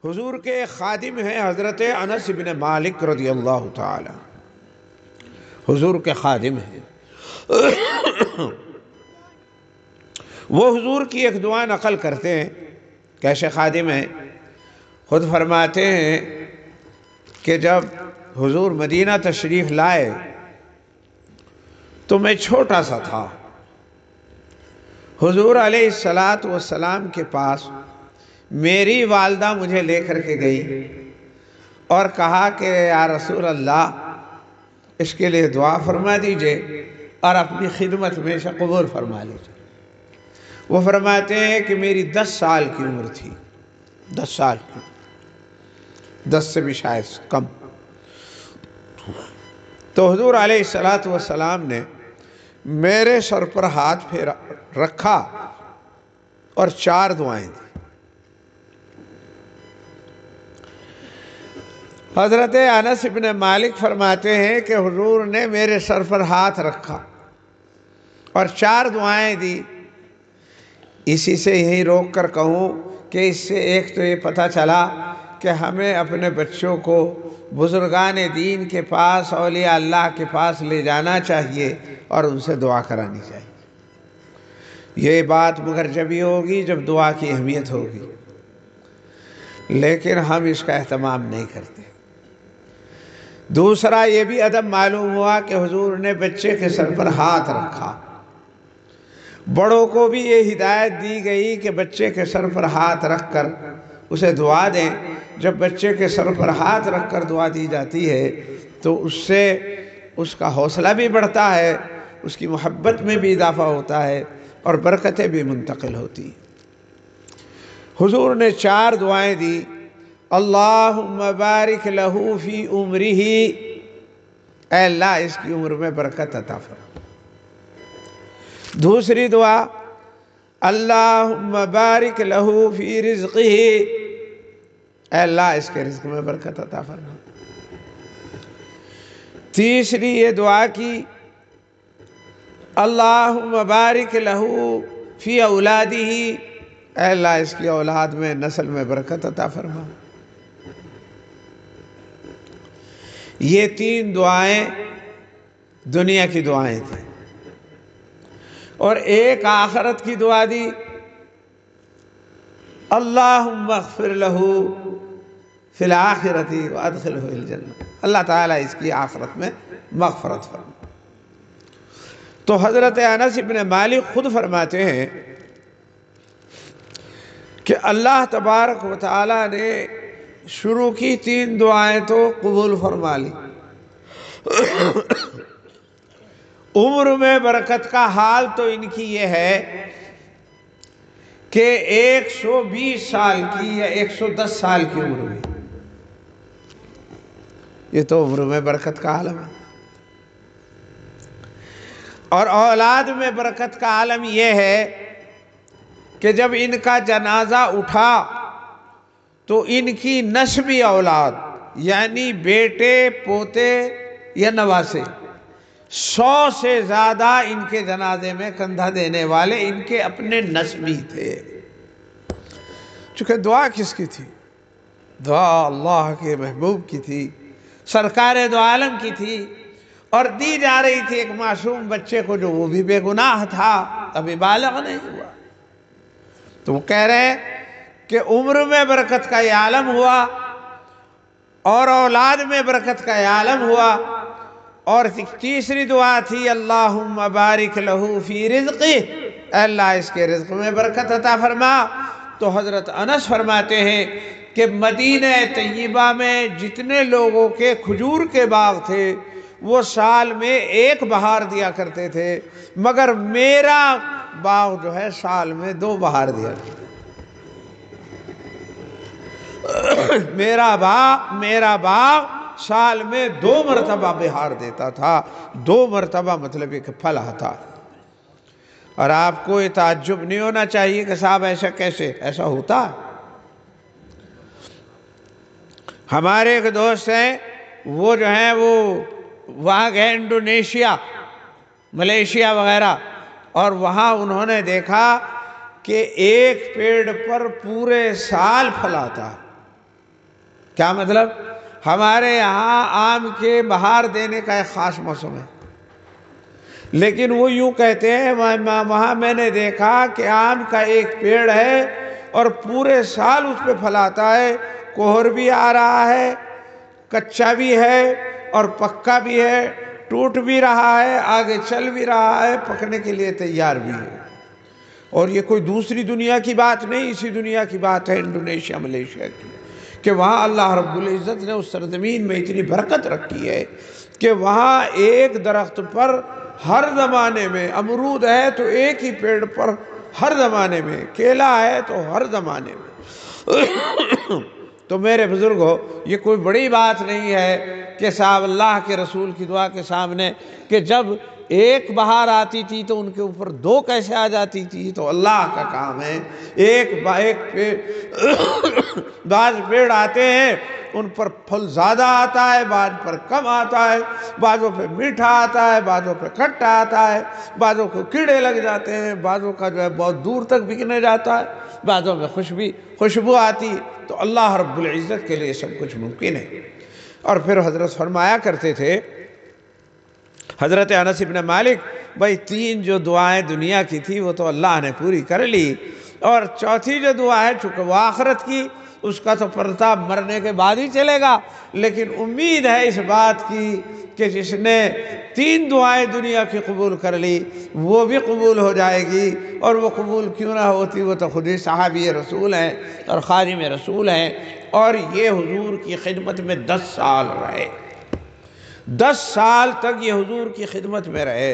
حضور کے ایک خادم ہیں حضرت انس بن مالک رضی اللہ تعالی، حضور کے خادم ہیں۔ وہ حضور کی ایک دعا نقل کرتے ہیں، کیسے خادم ہیں؟ خود فرماتے ہیں کہ جب حضور مدینہ تشریف لائے تو میں چھوٹا سا تھا۔ حضور علیہ السلام کے پاس میری والدہ مجھے لے کر کے گئی اور کہا کہ یا رسول اللہ اس کے لیے دعا فرما دیجئے اور اپنی خدمت میں سے قبول فرما لیجئے۔ وہ فرماتے ہیں کہ میری 10 سال کی عمر تھی، 10 سال کی، 10 سے بھی شاید کم۔ تو حضور علیہ السلام نے میرے سر پر ہاتھ پھیرا رکھا اور 4 دعائیں دی۔ حضرت انس بن مالک فرماتے ہیں کہ حضور نے میرے سر پر ہاتھ رکھا اور 4 دعائیں دی۔ اسی سے یہی روک کر کہوں کہ اس سے ایک تو یہ پتہ چلا کہ ہمیں اپنے بچوں کو بزرگان دین کے پاس، اولیاء اللہ کے پاس لے جانا چاہیے اور ان سے دعا کرانی چاہیے۔ یہ بات مگر جب ہی ہوگی جب دعا کی اہمیت ہوگی، لیکن ہم اس کا اہتمام نہیں کرتے۔ دوسرا یہ بھی ادب معلوم ہوا کہ حضور نے بچے کے سر پر ہاتھ رکھا۔ بڑوں کو بھی یہ ہدایت دی گئی کہ بچے کے سر پر ہاتھ رکھ کر اسے دعا دیں۔ جب بچے کے سر پر ہاتھ رکھ کر دعا دی جاتی ہے تو اس سے اس کا حوصلہ بھی بڑھتا ہے، اس کی محبت میں بھی اضافہ ہوتا ہے اور برکتیں بھی منتقل ہوتی ہیں۔ حضور نے 4 دعائیں دی۔ اللہم بارک لہو فی عمرہ، اے اللہ اس کی عمر میں برکت عطا فرما۔ دوسری دعا اللہم بارک لہو فی رزقہ، اے اللہ اس کے رزق میں برکت عطا فرما۔ تیسری یہ دعا کی اللہم بارک لہو فی اولادہ، اے اللہ اس کی اولاد میں، نسل میں برکت عطا فرما۔ یہ 3 دعائیں دنیا کی دعائیں تھیں اور ایک آخرت کی دعا دی اللہم اغفر لہو فی الآخرۃ وادخلہ الجنہ، اللہ تعالیٰ اس کی آخرت میں مغفرت فرما۔ تو حضرت انس بن مالک خود فرماتے ہیں کہ اللہ تبارک و تعالیٰ نے شروع کی 3 دعائیں تو قبول فرما لی۔ عمر میں برکت کا حال تو ان کی یہ ہے کہ 120 سال کی یا 110 سال کی عمر میں، یہ تو عمر میں برکت کا عالم ہے۔ اور اولاد میں برکت کا عالم یہ ہے کہ جب ان کا جنازہ اٹھا تو ان کی نسبی اولاد یعنی بیٹے، پوتے یا نواسے 100 سے زیادہ ان کے جنازے میں کندھا دینے والے ان کے اپنے نسبی تھے۔ چونکہ دعا کس کی تھی؟ دعا اللہ کے محبوب کی تھی، سرکار دو عالم کی تھی، اور دی جا رہی تھی ایک معصوم بچے کو جو وہ بھی بے گناہ تھا، ابھی بالغ نہیں ہوا۔ تو وہ کہہ رہے ہیں کہ عمر میں برکت کا یہ عالم ہوا اور اولاد میں برکت کا یہ عالم ہوا۔ اور تیسری دعا تھی اللہم بارک لہو فی رزقہ، اے اللہ اس کے رزق میں برکت عطا فرما۔ تو حضرت انس فرماتے ہیں کہ مدینہ طیبہ میں جتنے لوگوں کے کھجور کے باغ تھے وہ سال میں 1 بہار دیا کرتے تھے، مگر میرا باغ جو ہے سال میں 2 بہار دیا کرتے تھے۔ میرا باغ سال میں 2 مرتبہ بہار دیتا تھا۔ 2 مرتبہ مطلب یہ کہ پھل آتا۔ اور آپ کو یہ تعجب نہیں ہونا چاہیے کہ صاحب ایسا کیسے، ایسا ہوتا۔ ہمارے ایک دوست ہیں، وہ جو ہیں وہ وہاں گئے انڈونیشیا، ملیشیا وغیرہ، اور وہاں انہوں نے دیکھا کہ ایک پیڑ پر پورے سال پھل آتا ہے۔ کیا مطلب؟ ہمارے یہاں آم کے بہار دینے کا ایک خاص موسم ہے، لیکن وہ یوں کہتے ہیں وہاں میں نے دیکھا کہ آم کا ایک پیڑ ہے اور پورے سال اس پہ پھل آتا ہے، کوہر بھی آ رہا ہے، کچا بھی ہے اور پکا بھی ہے، ٹوٹ بھی رہا ہے، آگے چل بھی رہا ہے، پکنے کے لیے تیار بھی ہے۔ اور یہ کوئی دوسری دنیا کی بات نہیں، اسی دنیا کی بات ہے، انڈونیشیا ملیشیا کی، کہ وہاں اللہ رب العزت نے اس سرزمین میں اتنی برکت رکھی ہے کہ وہاں ایک درخت پر ہر زمانے میں امرود ہے تو ایک ہی پیڑ پر ہر زمانے میں، کیلا ہے تو ہر زمانے میں۔ تو میرے بزرگوں، یہ کوئی بڑی بات نہیں ہے کہ صاحب اللہ کے رسول کی دعا کے سامنے کہ جب ایک بہار آتی تھی تو ان کے اوپر دو کیسے آ جاتی تھی، تو اللہ کا کام ہے۔ بعض پیڑ آتے ہیں ان پر پھل زیادہ آتا ہے، بعض پر کم آتا ہے، بعضوں پہ میٹھا آتا ہے، بعضوں پہ کھٹا آتا ہے، بعضوں کو کیڑے لگ جاتے ہیں، بعضوں کا جو ہے بہت دور تک بکنے جاتا ہے، بعضوں میں خوشبو آتی۔ تو اللہ رب العزت کے لیے سب کچھ ممکن ہے۔ اور پھر حضرت فرمایا کرتے تھے، حضرت انس بن مالک، بھائی 3 جو دعائیں دنیا کی تھی وہ تو اللہ نے پوری کر لی، اور چوتھی جو دعا ہے چونکہ وہ آخرت کی، اس کا تو پرتاب مرنے کے بعد ہی چلے گا، لیکن امید ہے اس بات کی کہ جس نے 3 دعائیں دنیا کی قبول کر لی وہ بھی قبول ہو جائے گی، اور وہ قبول کیوں نہ ہوتی، وہ تو خود ہی صحابی رسول ہیں اور خادم رسول ہیں، اور یہ حضور کی خدمت میں 10 سال رہے، 10 سال تک یہ حضور کی خدمت میں رہے۔